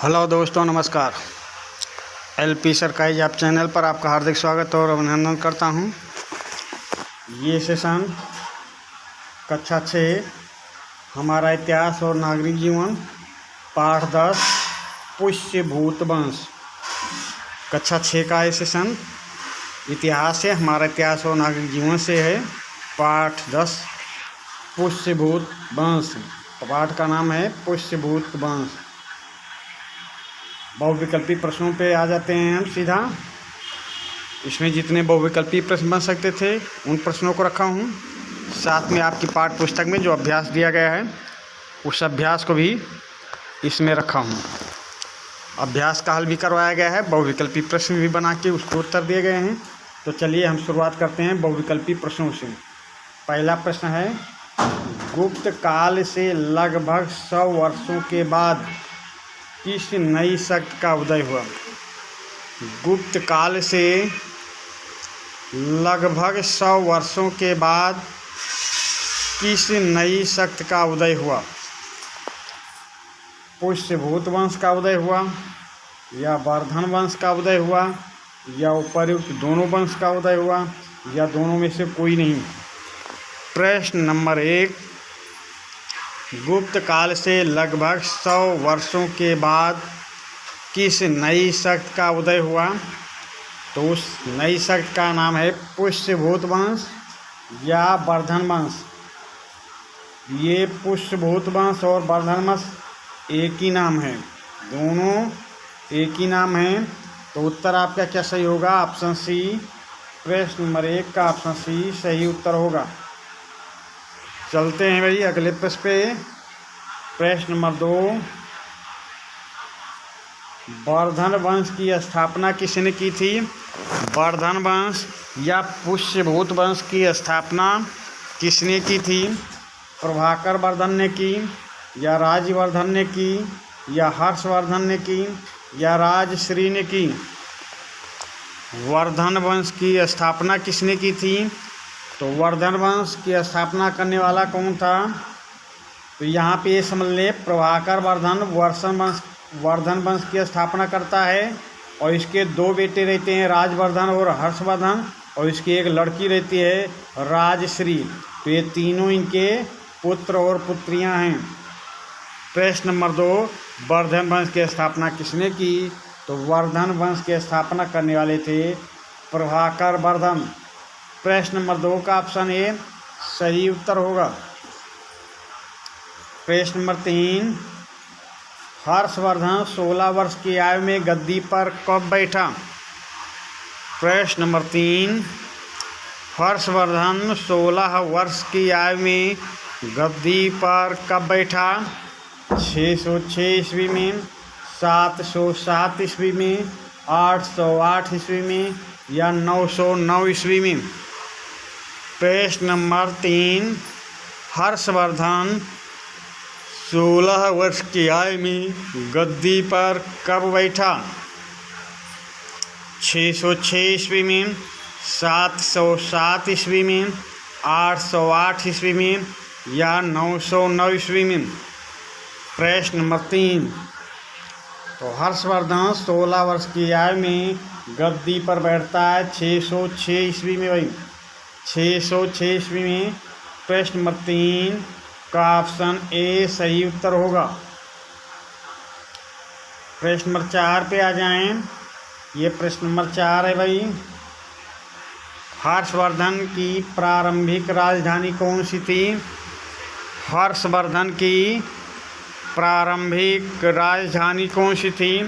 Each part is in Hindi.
हेलो दोस्तों, नमस्कार। एलपी सरकारी जॉब चैनल पर आपका हार्दिक स्वागत और अभिनंदन करता हूं। ये सेशन कक्षा 6 हमारा इतिहास और नागरिक जीवन पाठ 10 पुष्य भूत वंश कक्षा 6 का ये सेशन इतिहास है। हमारा इतिहास और नागरिक जीवन से है। पाठ 10 पुष्य भूत वंश। पाठ का नाम है पुष्य भूत वंश। बहुविकल्पी प्रश्नों पे आ जाते हैं हम सीधा। इसमें जितने बहुविकल्पी प्रश्न बन सकते थे उन प्रश्नों को रखा हूँ। साथ में आपकी पाठ्य पुस्तक में जो अभ्यास दिया गया है उस अभ्यास को भी इसमें रखा हूँ। अभ्यास का हल भी करवाया गया है, बहुविकल्पी प्रश्न भी बना के उसको उत्तर दिए गए हैं। तो चलिए हम शुरुआत करते हैं बहुविकल्पी प्रश्नों से। पहला प्रश्न है, गुप्त काल से लगभग 100 वर्षों के बाद किस नई शक्ति का उदय हुआ? गुप्त काल से लगभग 100 वर्षों के बाद किस नई शक्ति का उदय हुआ? पुष्य भूत वंश का उदय हुआ, या वर्धन वंश का उदय हुआ, या उपर्युक्त दोनों वंश का उदय हुआ, या दोनों में से कोई नहीं। प्रश्न नंबर 1, गुप्त काल से लगभग 100 वर्षों के बाद किस नई शक्ति का उदय हुआ? तो उस नई शक्ति का नाम है पुष्य भूत वंश या वर्धन वंश। ये पुष्य भूत वंश और वर्धन वंश एक ही नाम है, दोनों एक ही नाम है। तो उत्तर आपका क्या सही होगा? Option C. प्रश्न नंबर 1 का ऑप्शन सी सही उत्तर होगा। चलते हैं भाई अगले प्रश्न पे। प्रश्न नंबर 2, वर्धन वंश की स्थापना किसने की थी? वर्धन वंश या पुष्य भूत वंश की स्थापना किसने की थी? प्रभाकर वर्धन ने की, या राजवर्धन ने की, या हर्षवर्धन ने की, या राजश्री ने की? वर्धन वंश की स्थापना किसने की थी? तो वर्धन वंश की स्थापना करने वाला कौन था? तो यहाँ पे ये समझ ले, प्रभाकर वर्धन वंश की स्थापना करता है और इसके 2 बेटे रहते हैं, राजवर्धन और हर्षवर्धन, और इसकी एक लड़की रहती है राजश्री। तो ये तीनों इनके पुत्र और पुत्रियां हैं। प्रश्न नंबर 2, वर्धन वंश की स्थापना किसने की? तो वर्धन वंश की स्थापना करने वाले थे प्रभाकर वर्धन। प्रश्न नंबर 2 का ऑप्शन ए सही उत्तर होगा। प्रश्न नंबर 3, हर्षवर्धन 16 वर्ष की आयु में गद्दी पर कब बैठा? प्रश्न नंबर 3, हर्षवर्धन 16 वर्ष की आयु में गद्दी पर कब बैठा? 606 ईस्वी में, 707 ईस्वी में, 808 ईस्वी में, या 909 ईस्वी में? प्रश्न नंबर 3, हर्षवर्धन 16 वर्ष की आयु में गद्दी पर कब बैठा? 606 ईस्वी में, 707 ईस्वी में, 808 ईस्वी में, या 909 ईस्वी में? प्रश्न नंबर 3, तो हर्षवर्धन 16 वर्ष की आयु में गद्दी पर बैठता है 606 ईस्वी में। भाई 606 ईस्वी में। प्रश्न नंबर 3 का ऑप्शन ए सही उत्तर होगा। प्रश्न नंबर 4 पे आ जाएं। ये प्रश्न नंबर 4 है भाई, हर्षवर्धन की प्रारंभिक राजधानी कौन सी थी? हर्षवर्धन की प्रारंभिक राजधानी कौन सी थी?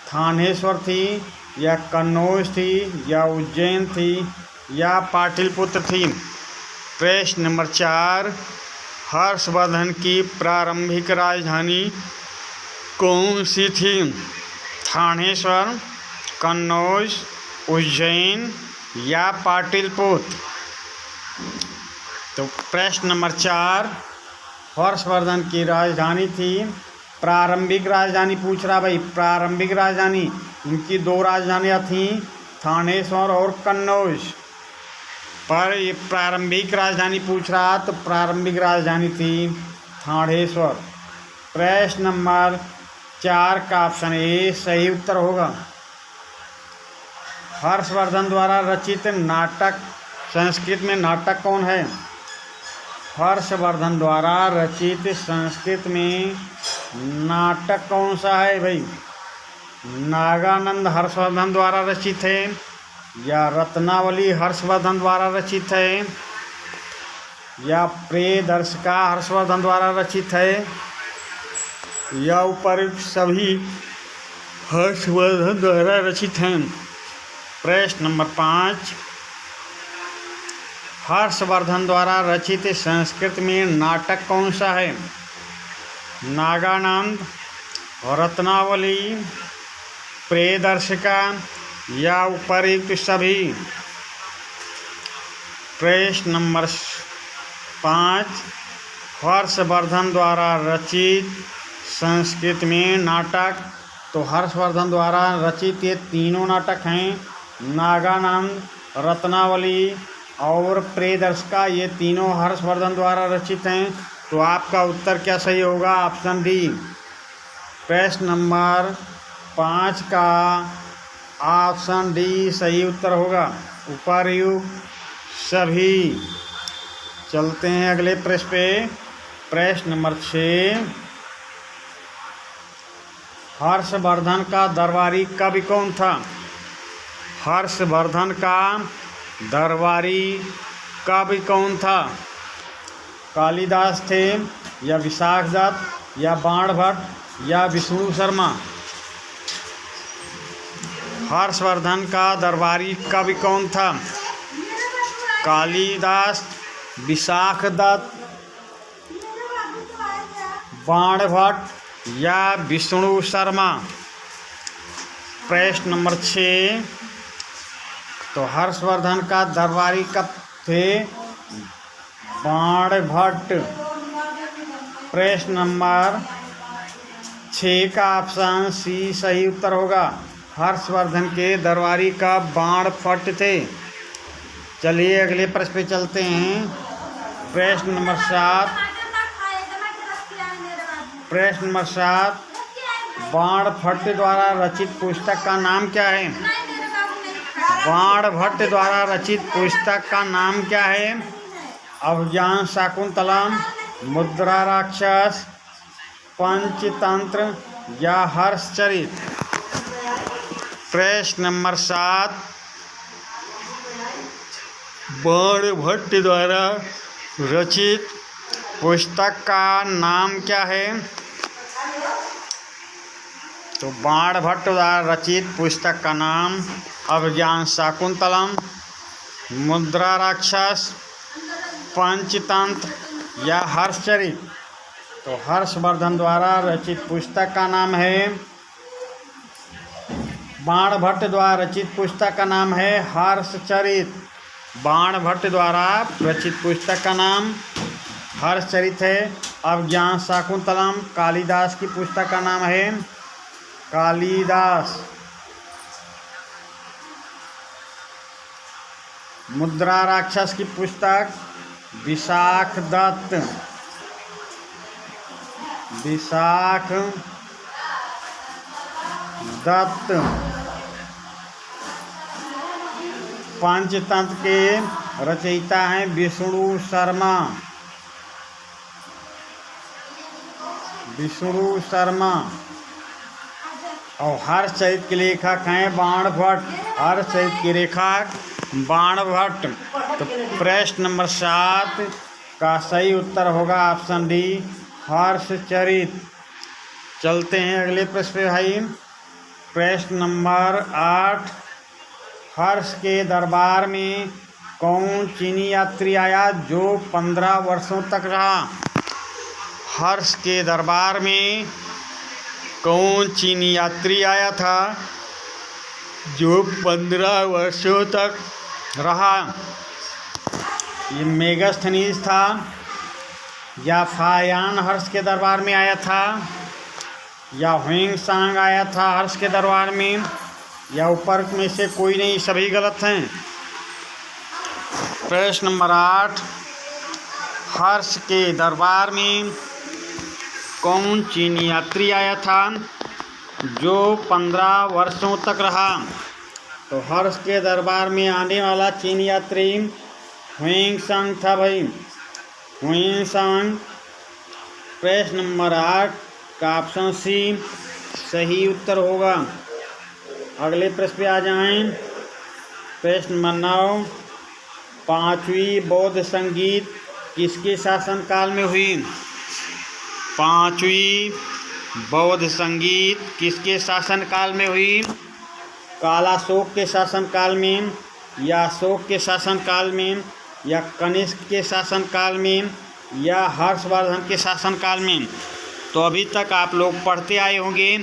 थानेश्वर थी, या कन्नौज थी, या उज्जैन थी, या पाटलिपुत्र थी? प्रश्न नंबर 4, हर्षवर्धन की प्रारंभिक राजधानी कौन सी थी? थानेश्वर, कन्नौज, उज्जैन, या पाटलिपुत्र? तो प्रश्न नंबर 4, हर्षवर्धन की राजधानी थी, प्रारंभिक राजधानी पूछ रहा भाई। प्रारंभिक राजधानी इनकी 2 राजधानियाँ थीं, थानेश्वर और कन्नौज। पर ये प्रारंभिक राजधानी पूछ रहा, तो प्रारंभिक राजधानी थी थानेश्वर। प्रश्न नंबर 4 का ऑप्शन ए सही उत्तर होगा। हर्षवर्धन द्वारा रचित नाटक संस्कृत में नाटक कौन है? हर्षवर्धन द्वारा रचित संस्कृत में नाटक कौन सा है भाई? नागानंद हर्षवर्धन द्वारा रचित है, या रत्नावली हर्षवर्धन द्वारा रचित है, या प्रियदर्शिका हर्षवर्धन द्वारा रचित है, या उपरोक्त सभी हर्षवर्धन द्वारा रचित हैं। प्रश्न नंबर 5, हर्षवर्धन द्वारा रचित संस्कृत में नाटक कौन सा है? नागानंद, रत्नावली, प्रियदर्शिका या उपरोक्त सभी? प्रश्न नंबर 5, हर्षवर्धन द्वारा रचित संस्कृत में नाटक, तो हर्षवर्धन द्वारा रचित ये तीनों नाटक हैं, नागानंद, रत्नावली और प्रियदर्शिका, ये तीनों हर्षवर्धन द्वारा रचित हैं। तो आपका उत्तर क्या सही होगा? Option D. प्रश्न नंबर 5 का ऑप्शन डी सही उत्तर होगा, उपर्युक्त सभी। चलते हैं अगले प्रश्न पे। प्रश्न नंबर 6, हर्षवर्धन का दरबारी कवि कौन था? हर्षवर्धन का दरबारी कवि कौन था? कालिदास थे, या विशाख दत्त, या बाणभट्ट, या विष्णु शर्मा? हर्षवर्धन का दरबारी कवि कौन था? कालिदास, विशाख दत्त, बाणभट्ट या विष्णु शर्मा? प्रश्न नंबर 6, तो हर्षवर्धन का दरबारी कब थे? बाणभट्ट। प्रश्न नंबर 6 का ऑप्शन सी सही उत्तर होगा, हर्षवर्धन के दरबारी का बाणभट्ट थे। चलिए अगले प्रश्न पे चलते हैं। प्रश्न नंबर 7, प्रश्न नंबर 7, बाणभट्ट द्वारा रचित पुस्तक का नाम क्या है? बाणभट्ट द्वारा रचित पुस्तक का नाम क्या है? अभिज्ञान शाकुंतलम, मुद्रा राक्षस, पंचतंत्र या हर्षचरित? प्रश्न नंबर 7, बाणभट्ट द्वारा रचित पुस्तक का नाम क्या है? तो बाणभट्ट द्वारा रचित पुस्तक का नाम अभिज्ञान शाकुंतलम, मुद्रा राक्षस, पंचतंत्र या हर्षचरित? तो हर्षवर्धन द्वारा रचित पुस्तक का नाम है, बाणभट्ट द्वारा रचित पुस्तक का नाम है हर्षचरित। बाणभट्ट द्वारा रचित पुस्तक का नाम हर्षचरित है। अभिज्ञान शाकुंतलम कालिदास की पुस्तक का नाम है कालिदास। मुद्रा राक्षस की पुस्तक विशाख दत्त। विशाख दत्त। पंचतंत्र के रचयिता हैं विष्णु शर्मा। विष्णु शर्मा। और हर्षचरित के लेखक हैं बाणभट्ट। हर्षचरित के लेखक बाणभट्ट। तो प्रश्न नंबर 7 का सही उत्तर होगा ऑप्शन डी हर्षचरित। चलते हैं अगले प्रश्न पे भाई। प्रश्न नंबर 8, हर्ष के दरबार में कौन चीनी यात्री आया जो 15 वर्षों तक रहा? हर्ष के दरबार में कौन चीनी यात्री आया था जो 15 वर्षों तक रहा? ये मेगास्थनीज था, या फायान हर्ष के दरबार में आया था, या ह्वेंसांग आया था हर्ष के दरबार में, या ऊपर में से कोई नहीं, सभी गलत हैं। प्रश्न नंबर 8, हर्ष के दरबार में कौन चीनी यात्री आया था जो 15 वर्षों तक रहा। तो हर्ष के दरबार में आने वाला चीनी यात्री हुइंगसांग था भाई, हुइंगसांग। प्रश्न नंबर 8 का ऑप्शन सी सही उत्तर होगा। अगले प्रश्न पे आ जाएं। प्रश्न नंबर 9 पांचवी बौद्ध संगीत किसके शासनकाल में हुई? पांचवी बौद्ध संगीत किसके शासनकाल में हुई? कालाशोक के शासनकाल में, या अशोक के शासनकाल में, या कनिष्क के शासनकाल में, या हर्षवर्धन के शासनकाल में? तो अभी तक आप लोग पढ़ते आए होंगे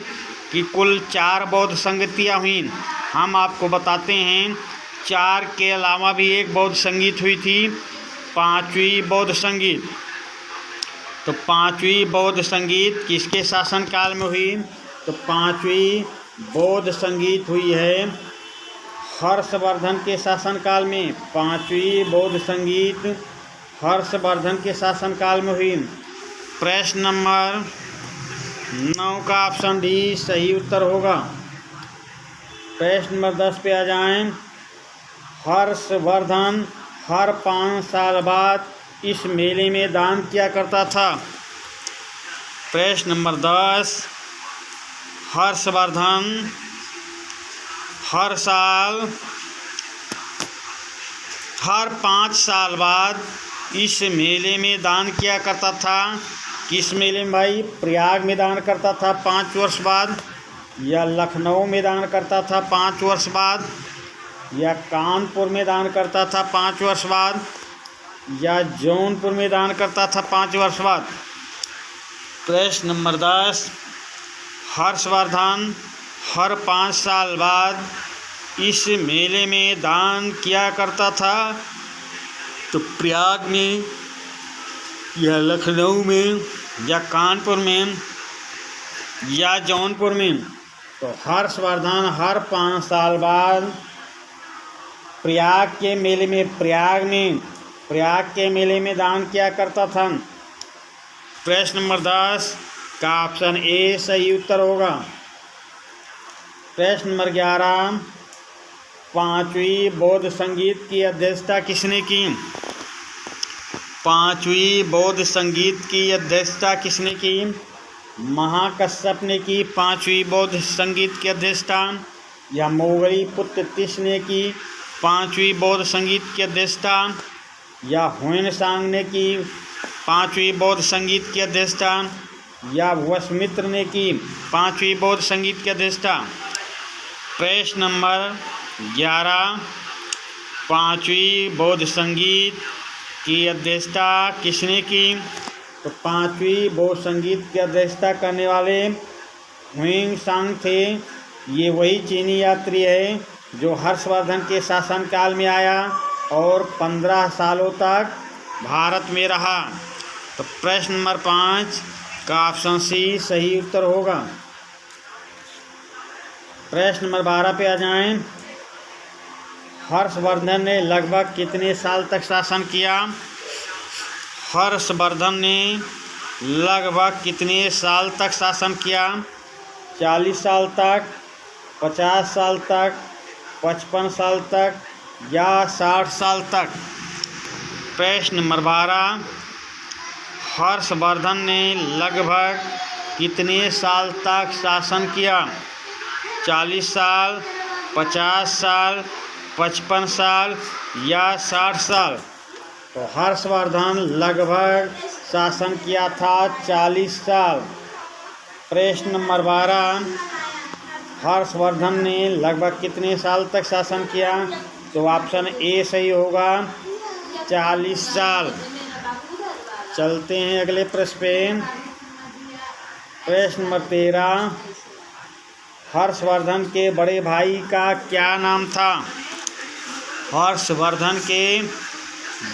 कि कुल 4 बौद्ध संगतियाँ हुई। हम आपको बताते हैं 4 के अलावा भी एक बौद्ध संगीत हुई थी, पांचवी बौद्ध संगीत। तो पांचवी बौद्ध संगीत किसके शासनकाल में हुई? तो पांचवी बौद्ध संगीत हुई है हर्षवर्धन के शासनकाल में। पांचवी बौद्ध संगीत हर्षवर्धन के शासनकाल में हुई। प्रश्न नंबर 9 का ऑप्शन डी सही उत्तर होगा। प्रश्न नंबर 10 पे आ जाएं। हर्षवर्धन हर 5 साल बाद इस मेले में दान किया करता था। प्रश्न नंबर 10 हर्षवर्धन हर 5 साल बाद इस मेले में दान किया करता था। किस मेले में भाई? प्रयाग में दान करता था 5 वर्ष बाद, या लखनऊ में दान करता था 5 वर्ष बाद, या कानपुर में दान करता था 5 वर्ष बाद, या जौनपुर में दान करता था 5 वर्ष बाद। प्रश्न नंबर 10 हर्षवर्धन हर 5 साल बाद इस मेले में दान किया करता था। तो प्रयाग में, या लखनऊ में, या कानपुर में, या जौनपुर में? तो हर्षवर्धन हर 5 साल बाद प्रयाग के मेले में दान किया करता था। प्रश्न नंबर 10 का ऑप्शन ए सही उत्तर होगा। प्रश्न नंबर 11 पांचवी बौद्ध संगीत की अध्यक्षता किसने की? पांचवी बौद्ध संगीत की अध्यक्षता किसने की? महाकश्यप ने की पांचवी बौद्ध संगीत की अध्यक्षता, या मोगली पुत्र तिस ने की पांचवी बौद्ध संगीत की अध्यक्षता, या हुइनसांग ने की पांचवी बौद्ध संगीत की अध्यक्षता, या वसुमित्र ने की पांचवी बौद्ध संगीत की अध्यक्षता? प्रश्न नंबर 11 पांचवी बौद्ध संगीत की अध्यक्षता किसने की? तो पांचवी बौद्ध संगीत की अध्यक्षता करने वाले हुइनसांग थे। ये वही चीनी यात्री है जो हर्षवर्धन के शासनकाल में आया और 15 सालों तक भारत में रहा। तो प्रश्न नंबर 5 का ऑप्शन सी सही उत्तर होगा। प्रश्न नंबर 12 पे आ जाएं। हर्षवर्धन ने लगभग कितने साल तक शासन किया? हर्षवर्धन ने लगभग कितने साल तक शासन किया? 40 साल तक, 50 साल तक, 55 साल तक, या 60 साल तक? प्रश्न नंबर 12 हर्षवर्धन ने लगभग कितने साल तक शासन किया? 40 साल, 50 साल, 55 साल, या 60 साल? तो हर्षवर्धन लगभग शासन किया था 40 साल। प्रश्न नंबर 12 हर्षवर्धन ने लगभग कितने साल तक शासन किया? तो ऑप्शन ए सही होगा, 40 साल। चलते हैं अगले प्रश्न पे। प्रश्न नंबर 13 हर्षवर्धन के बड़े भाई का क्या नाम था? हर्षवर्धन के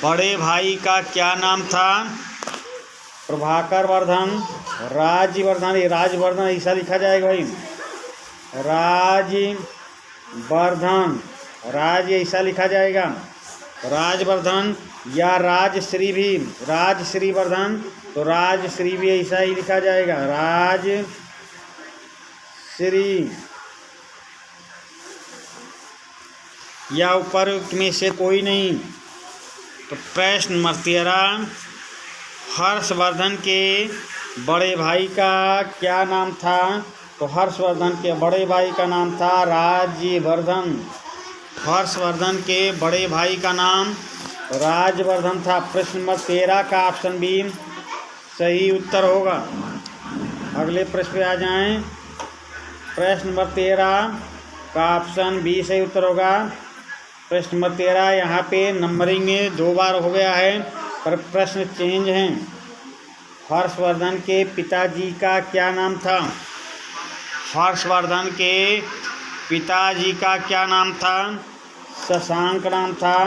बड़े भाई का क्या नाम था? प्रभाकर वर्धन, राजवर्धन, राजवर्धन ऐसा लिखा जाएगा भाई, राजवर्धन, राज ऐसा लिखा जाएगा, राजवर्धन, या राजश्री भी, राजश्री वर्धन, तो राजश्री भी ऐसा ही लिखा जाएगा, श्री या उपरोक्त में से कोई नहीं। तो प्रश्न नंबर 13, हर्षवर्धन के बड़े भाई का क्या नाम था? तो हर्षवर्धन के बड़े भाई का नाम था राज्यवर्धन। हर्षवर्धन के बड़े भाई का नाम राज्यवर्धन था। प्रश्न नंबर 13 का ऑप्शन बी सही उत्तर होगा। अगले प्रश्न पे आ जाएं। प्रश्न नंबर 13 का ऑप्शन बी सही उत्तर होगा। प्रश्न नंबर 13 यहाँ पे नंबरिंग में 2 बार हो गया है, पर प्रश्न चेंज हैं। हर्षवर्धन के पिताजी का क्या नाम था? हर्षवर्धन के पिताजी का क्या नाम था? शशांक नाम था,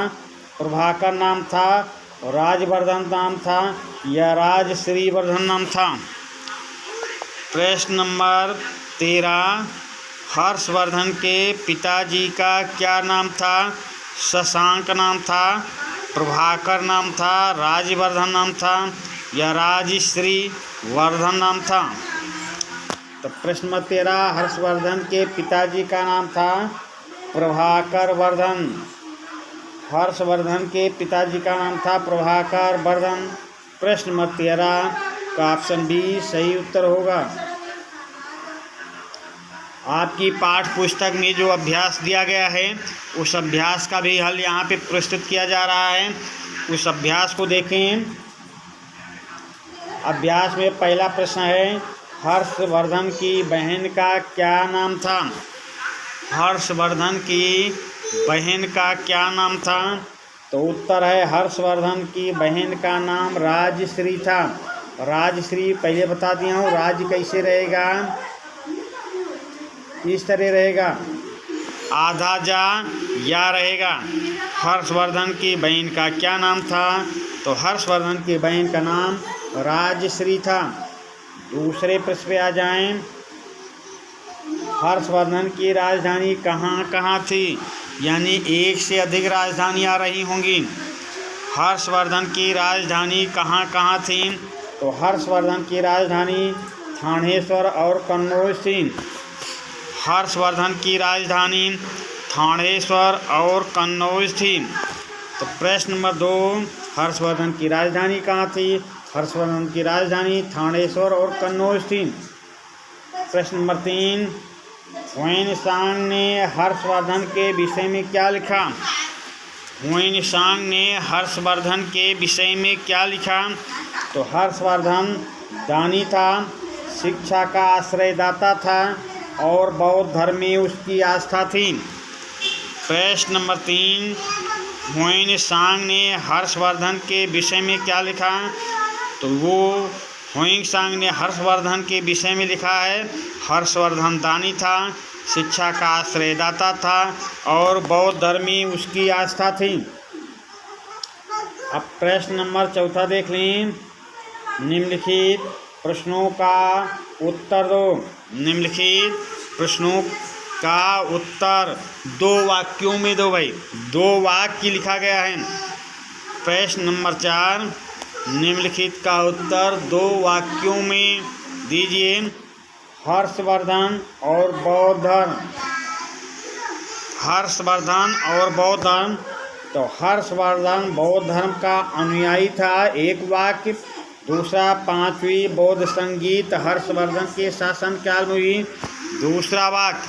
प्रभाकर नाम था, राजवर्धन नाम था या राजश्रीवर्धन नाम था? प्रश्न नंबर 13, हर्षवर्धन के पिताजी का क्या नाम था? शशांक नाम था, प्रभाकर नाम था, राजवर्धन नाम था या राजश्रीवर्धन नाम था? तो प्रश्न नंबर 13, हर्षवर्धन के पिताजी का नाम था प्रभाकर वर्धन। हर्षवर्धन के पिताजी का नाम था प्रभाकर वर्धन। प्रश्न नंबर 13 का ऑप्शन बी सही उत्तर होगा। आपकी पाठ्य पुस्तक में जो अभ्यास दिया गया है उस अभ्यास का भी हल यहाँ पे प्रस्तुत किया जा रहा है। उस अभ्यास को देखें। अभ्यास में पहला प्रश्न है, हर्षवर्धन की बहन का क्या नाम था? हर्षवर्धन की बहन का क्या नाम था? तो उत्तर है हर्षवर्धन की बहन का नाम राजश्री था। राजश्री पहले बता दिया हूँ, राज कैसे रहेगा? इस तरह रहेगा, आधा जा या रहेगा। हर्षवर्धन की बहन का क्या नाम था? तो हर्षवर्धन की बहन का नाम राजश्री था। दूसरे प्रश्न पे आ जाएं। हर्षवर्धन की राजधानी कहाँ कहाँ थी? यानी एक से अधिक राजधानी आ रही होंगी। हर्षवर्धन की राजधानी कहाँ कहाँ थी? तो हर्षवर्धन की राजधानी थानेश्वर और कन्नौज थी। हर्षवर्धन की राजधानी थानेश्वर और कन्नौज थी। तो प्रश्न नंबर 2, हर्षवर्धन की राजधानी कहाँ थी? हर्षवर्धन की राजधानी थानेश्वर और कन्नौज थी। प्रश्न नंबर 3, ह्वेन-सांग ने हर्षवर्धन के विषय में क्या लिखा? ह्वेन-सांग ने हर्षवर्धन के विषय में क्या लिखा? तो हर्षवर्धन दानी था, शिक्षा का आश्रयदाता था और बौद्ध धर्म में उसकी आस्था थी। प्रश्न नंबर 3, ह्वेन-सांग ने हर्षवर्धन के विषय में क्या लिखा? तो वो ह्वेन-सांग ने हर्षवर्धन के विषय में लिखा है, हर्षवर्धन दानी था, शिक्षा का आश्रयदाता था और बौद्ध धर्म में उसकी आस्था थी। अब प्रश्न नंबर 4 देख लें। निम्नलिखित प्रश्नों का उत्तर दो। निम्नलिखित प्रश्नों का उत्तर 2 वाक्यों में दो भाई। 2 वाक्य लिखा गया है। प्रश्न नंबर 4, निम्नलिखित का उत्तर 2 वाक्यों में दीजिए। हर्षवर्धन और बौद्ध धर्म। हर्षवर्धन और बौद्ध धर्म। तो हर्षवर्धन बौद्ध धर्म का अनुयायी था, एक वाक्य। दूसरा, 5वीं बौद्ध संगीत हर्षवर्धन के शासनकाल में हुई, दूसरा वाक्य।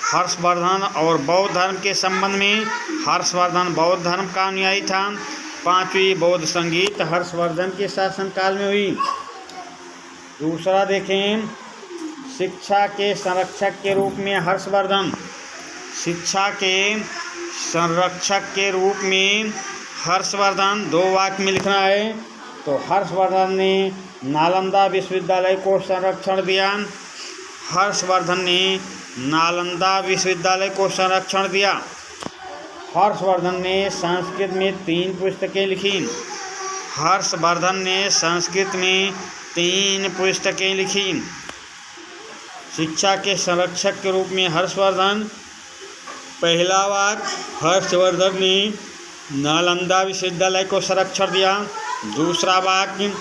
हर्षवर्धन और बौद्ध धर्म के संबंध में, हर्षवर्धन बौद्ध धर्म का अनुयायी था, 5वीं बौद्ध संगीत हर्षवर्धन के शासनकाल में हुई। दूसरा देखें, शिक्षा के संरक्षक के रूप में हर्षवर्धन। शिक्षा के संरक्षक के रूप में हर्षवर्धन 2 वाक्य में लिखना है। तो हर्षवर्धन ने नालंदा विश्वविद्यालय को संरक्षण दिया। हर्षवर्धन ने नालंदा विश्वविद्यालय को संरक्षण दिया। हर्षवर्धन ने संस्कृत में 3 पुस्तकें लिखी। हर्षवर्धन ने संस्कृत में 3 पुस्तकें लिखी। शिक्षा के संरक्षक के रूप में हर्षवर्धन। पहला वाक्य, हर्षवर्धन ने नालंदा विश्वविद्यालय को संरक्षण दिया। दूसरा वाक्य,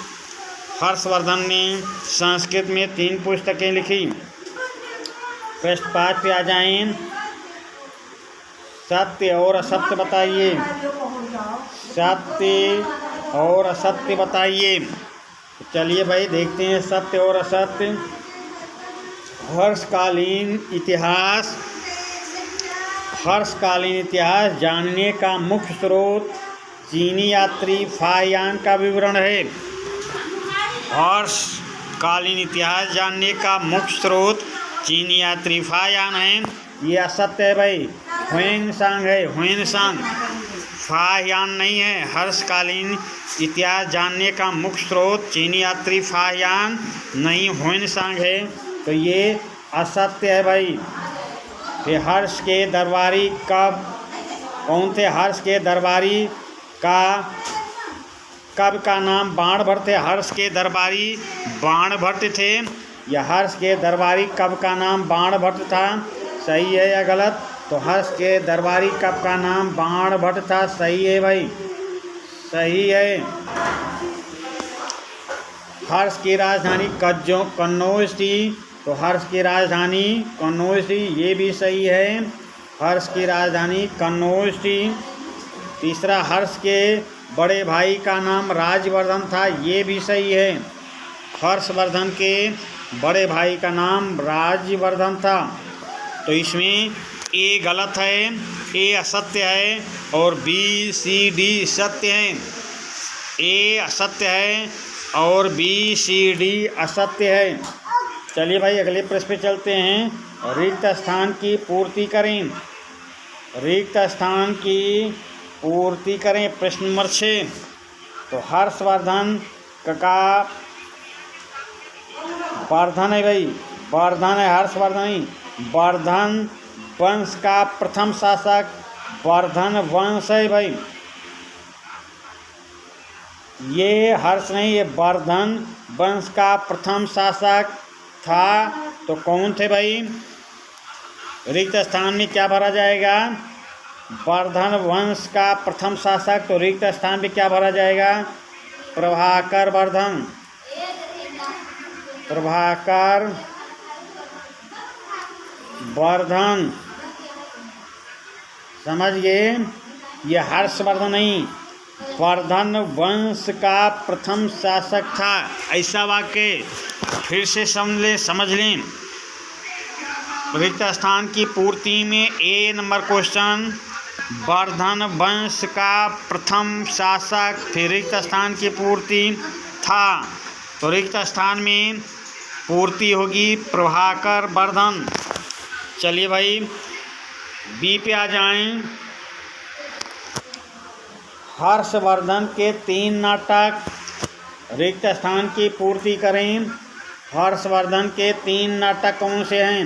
हर्षवर्धन ने संस्कृत में 3 पुस्तकें लिखी। प्रश्न 5 पे आ जाएं। सत्य और असत्य बताइए। सत्य और असत्य बताइए। चलिए भाई देखते हैं सत्य और असत्य। हर्षकालीन इतिहास जानने का मुख्य स्रोत चीनी यात्री फाहियान का विवरण है। हर्षकालीन इतिहास जानने का मुख्य स्रोत चीनी यात्री फाहियान है। ये असत्य है भाई, ह्वेनसांग है, ह्वेनसांग, फाहियान नहीं है। हर्षकालीन इतिहास जानने का मुख्य स्रोत चीनी यात्री फाहियान नहीं, ह्वेनसांग है। तो ये असत्य है भाई। फिर हर्ष के दरबारी कौन थे? हर्ष के दरबारी कब का नाम बाणभट्ट थे। हर्ष के दरबारी बाणभट्ट थे। या हर्ष के दरबारी कब का नाम बाणभट्ट था? सही है या गलत? तो हर्ष के दरबारी कब का नाम बाणभट्ट था। सही है भाई, सही है। हर्ष की राजधानी कन्नौज थी। तो हर्ष की राजधानी कन्नौज थी, ये भी सही है। हर्ष की राजधानी कन्नौज थी। तीसरा, हर्ष के बड़े भाई का नाम राजवर्धन था, ये भी सही है। हर्षवर्धन के बड़े भाई का नाम राजवर्धन था। तो इसमें ए गलत है, ए असत्य है और बी सी डी सत्य है। ए असत्य है और बी सी डी असत्य है। चलिए भाई अगले प्रश्न पे चलते हैं। रिक्त स्थान की पूर्ति करें। रिक्त स्थान की पूर्ति करें। प्रश्न नंबर 6। तो हर्षवर्धन का वर्धन है भाई, वर्धन है, हर्षवर्धन ही। वर्धन वंश का प्रथम शासक वर्धन वंश है भाई। ये हर्ष नहीं, ये वर्धन वंश का प्रथम शासक था। तो कौन थे भाई? रिक्त स्थान में क्या भरा जाएगा? वर्धन वंश का प्रथम शासक। तो रिक्त स्थान में क्या भरा जाएगा? प्रभाकर वर्धन, प्रभाकर वर्धन। समझ गए? ये हर्षवर्धन नहीं, वर्धन वंश का प्रथम शासक था। ऐसा वाक्य फिर से समझ लें। रिक्त स्थान की पूर्ति में ए नंबर क्वेश्चन, वर्धन वंश का प्रथम शासक फिर रिक्त स्थान की पूर्ति था। तो रिक्त स्थान में पूर्ति होगी प्रभाकर वर्धन। चलिए भाई बी पे आ जाएं। हर्षवर्धन के 3 नाटक रिक्त स्थान की पूर्ति करें। हर्षवर्धन के 3 नाटक कौन से हैं?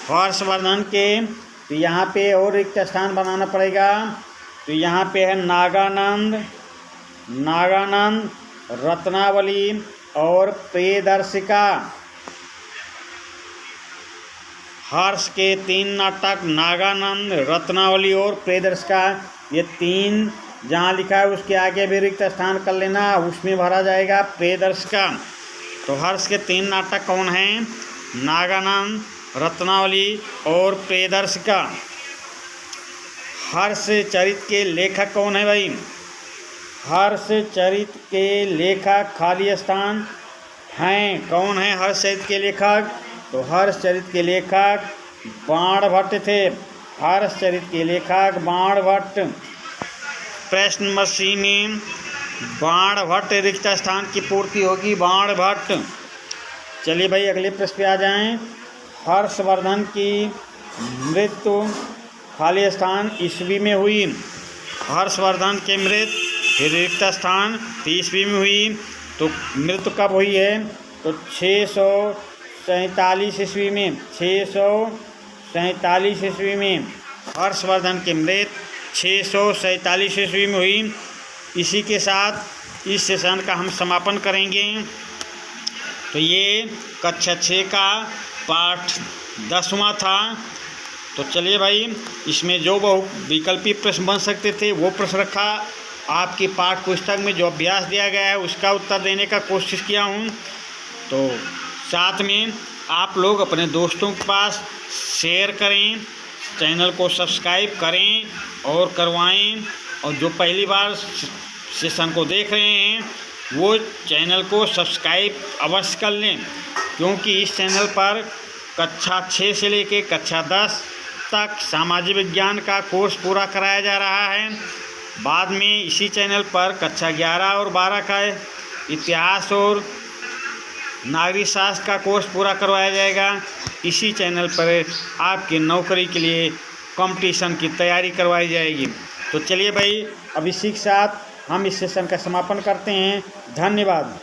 हर्षवर्धन के, तो यहाँ पे और रिक्त स्थान बनाना पड़ेगा। तो यहाँ पे है नागानंद, रत्नावली और प्रियदर्शिका। हर्ष के 3 नाटक नागानंद, रत्नावली और प्रियदर्शिका। ये 3 जहाँ लिखा है उसके आगे भी रिक्त स्थान कर लेना, उसमें भरा जाएगा प्रियदर्शिका। तो हर्ष के 3 नाटक कौन हैं? नागानंद, रत्नावली और प्रियदर्शिका। हर्ष चरित के लेखक कौन है भाई? हर्ष चरित के लेखक खाली स्थान हैं। कौन है हर्ष चरित के लेखक? तो हर्ष चरित के लेखक बाणभट्ट थे। हर्ष चरित के लेखक बाणभट्ट। प्रश्न नंबर सी में बाणभट्ट रिक्त स्थान की पूर्ति होगी बाणभट्ट। चलिए भाई अगले प्रश्न पे आ जाएं। हर्षवर्धन की मृत्यु खाली स्थान ईस्वी में हुई। हर्षवर्धन के मृत्यु फिर रिक्त स्थान ईस्वी में हुई। तो मृत्यु कब हुई है? तो 647 ईस्वी में, 647 ईस्वी में हर्षवर्धन की मृत्यु 647 ईस्वी में हुई। इसी के साथ इस सेशन का हम समापन करेंगे। तो ये कक्षा 6 का पाठ 10वां था। तो चलिए भाई इसमें जो बहुविकल्पी प्रश्न बन सकते थे वो प्रश्न रखा। आपकी पाठ पुस्तक में जो अभ्यास दिया गया है उसका उत्तर देने का कोशिश किया हूँ। तो साथ में आप लोग अपने दोस्तों के पास शेयर करें, चैनल को सब्सक्राइब करें और करवाएं। और जो पहली बार सेशन को देख रहे हैं वो चैनल को सब्सक्राइब अवश्य कर लें, क्योंकि इस चैनल पर कक्षा 6 से लेकर कक्षा 10 तक सामाजिक विज्ञान का कोर्स पूरा कराया जा रहा है। बाद में इसी चैनल पर कक्षा 11 और 12 का इतिहास और नागरिक शास्त्र का कोर्स पूरा करवाया जाएगा। इसी चैनल पर आपकी नौकरी के लिए कंपटीशन की तैयारी करवाई जाएगी। तो चलिए भाई, अब इसी के साथ हम इस सेशन का समापन करते हैं। धन्यवाद।